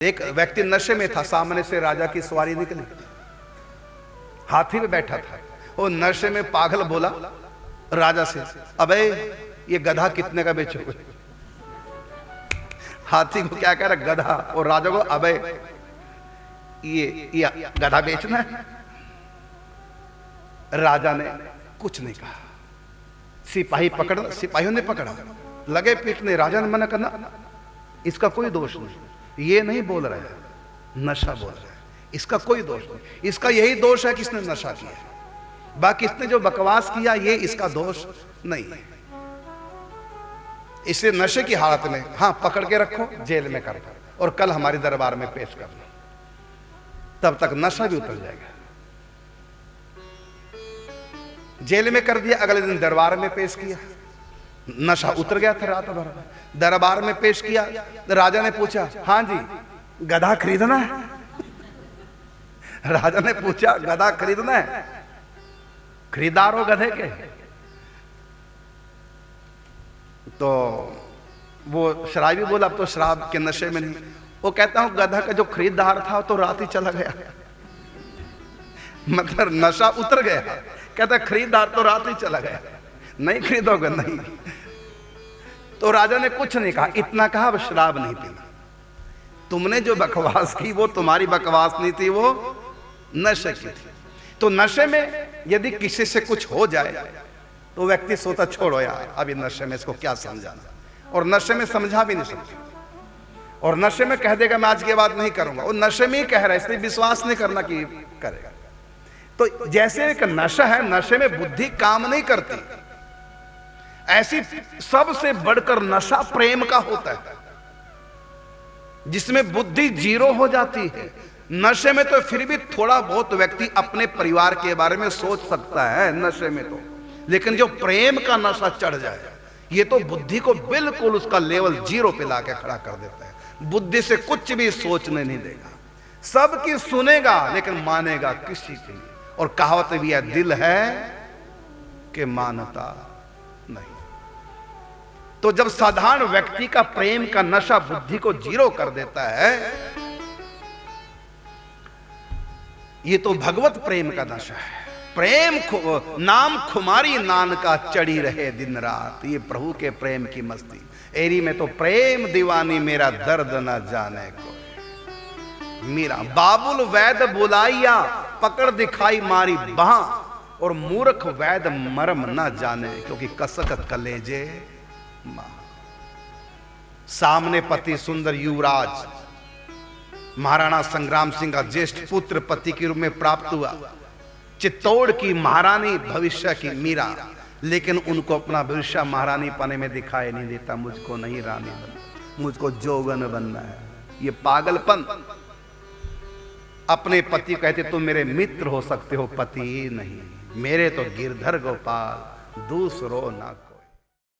एक व्यक्ति नशे में था, सामने से राजा की सवारी निकली, हाथी पे बैठा था। वो नशे में पागल बोला राजा से, अबे ये गधा कितने का बेचोगे? हाथी को क्या कह रहा गधा, और राजा को अबे ये गधा बेचना है। राजा ने कुछ नहीं कहा। सिपाहियों ने पकड़ा, लगे पीटने। राजा ने मना करना, इसका कोई दोष नहीं, ये नहीं बोल रहा है, नशा बोल रहा है, इसका कोई दोष नहीं। इसका यही दोष है कि इसने नशा किया, बाकी इसने जो बकवास किया ये इसका दोष नहीं है। इसे नशे की हालत में हाँ पकड़ के रखो, जेल में कर दो और कल हमारे दरबार में पेश कर लो, तब तक नशा भी उतर जाएगा। जेल में कर दिया, अगले दिन दरबार में पेश किया, नशा उतर गया था। रात भर दरबार में पेश किया, राजा ने पूछा, हाँ जी गधा खरीदना है? राजा ने पूछा, गधा खरीदना है? खरीदार हो गधे के? तो वो शराबी बोला, अब तो शराब के नशे में नहीं। वो कहता हूं गधा का जो खरीदार था तो रात ही चला गया, मतलब नशा उतर गया। कहता खरीदार तो रात ही चला गया, नहीं खरीदोगे? नहीं। तो राजा ने कुछ नहीं कहा, इतना कहा अब शराब नहीं पीना। तुमने जो बकवास की वो तुम्हारी बकवास नहीं थी, वो नशे की थी। तो नशे में यदि किसी से कुछ हो जाए तो व्यक्ति सोता छोड़ो यार, अभी नशे में इसको क्या समझाना, और नशे में समझा भी नहीं सकता, और नशे में कह देगा मैं आज के बाद नहीं करूंगा। वो नशे में ही कह रहा है, इसलिए विश्वास नहीं करना कि करेगा। तो जैसे एक नशा है, नशे में बुद्धि काम नहीं करती, ऐसी सबसे बढ़कर नशा प्रेम का होता है, जिसमें बुद्धि जीरो हो जाती है। नशे में तो फिर भी थोड़ा बहुत व्यक्ति अपने परिवार के बारे में सोच सकता है नशे में तो, लेकिन जो प्रेम का नशा चढ़ जाए, ये तो बुद्धि को बिल्कुल उसका लेवल जीरो पे लाके खड़ा कर देता है। बुद्धि से कुछ भी सोचने नहीं देगा, सबकी सुनेगा लेकिन मानेगा किसी की नहीं। और कहावत भी है, दिल है कि मानता नहीं। तो जब साधारण व्यक्ति का प्रेम का नशा बुद्धि को जीरो कर देता है, ये तो भगवत प्रेम का नशा है। प्रेम नाम खुमारी नान का चढ़ी रहे दिन रात, ये प्रभु के प्रेम की मस्ती। एरी में तो प्रेम दीवानी मेरा दर्द न जाने को। मीरा बाबुल वैद बुलाइया पकड़ दिखाई मारी बाह, और मूर्ख वैद मरम न जाने क्योंकि कसक कलेजे मां। सामने पति सुंदर युवराज महाराणा संग्राम सिंह का ज्येष्ठ पुत्र पति के रूप में प्राप्त हुआ, चित्तौड़ की महारानी भविष्य की मीरा, लेकिन उनको अपना भविष्य महारानी पाने में दिखाई नहीं देता। मुझको नहीं रानी बनना, मुझको जोगन बनना है। ये पागलपन। अपने पति कहते तुम मेरे मित्र हो सकते हो, पति नहीं, मेरे तो गिरधर गोपाल दूसरो ना।